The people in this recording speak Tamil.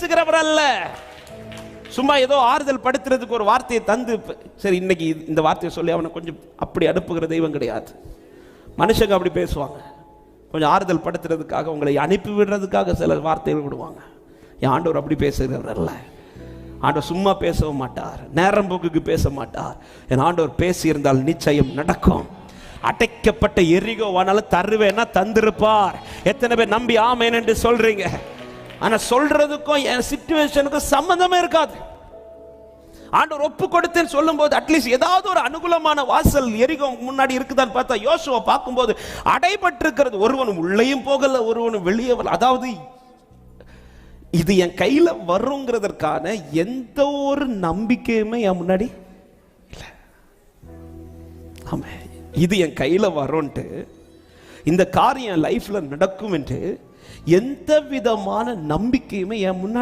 பேசுகிறவர் அல்ல. சும்மா ஏதோ ஆறுதல் படுத்துறதுக்கு ஒரு வார்த்தையை தந்து சரி இன்னைக்கு இந்த வார்த்தையை சொல்லி அவனை கொஞ்சம் அப்படி அனுப்புகிற தெய்வம் கிடையாது. மனுஷங்க அப்படி பேசுவாங்க, கொஞ்சம் ஆறுதல் படுத்துறதுக்காக உங்களை அனுப்பி விடுறதுக்காக சில வார்த்தைகள் விடுவாங்க. என் ஆண்டவர் அப்படி பேசுகிறவர் அல்ல. ஆண்டவர் சும்மா பேசவும் மாட்டார், நேரம் போக்குக்கு பேச மாட்டார். என் ஆண்டவர் பேசியிருந்தால் நிச்சயம் நடக்கும். அடைக்கப்பட்ட எரிகோவானால தருவேன்னா தந்திருப்பார். எத்தனை பேர் நம்பி ஆமேன் என்று சொல்றீங்க? ஆனா சொல்றதுக்கும் என் சிச்சுவேஷனுக்கும் சம்பந்தமே இருக்காது. ஆண்டவர் ஒப்பு கொடுத்தேன்னு சொல்லும் போது அட்லீஸ்ட் ஏதாவது ஒரு அனுகூலமான வாசல் எரிகோ முன்னாடி இருக்குதான்னு பார்த்தா யோசுவா பார்க்கும்போது அடைபட்டிருக்கிறது. ஒருவனும் உள்ளேயும் போகல, ஒருவனும் வெளியே வரல. அதாவது இது என் கையில வருங்கிறதற்கான எந்த ஒரு நம்பிக்கையுமே என் முன்னாடி இல்லை. ஆமா, இது என் கையில வரும்ட்டு, இந்த காரியம் லைஃப்ல நடக்கும் என்று எந்த விதமான நம்பிக்கையுமே என் முன்னாடி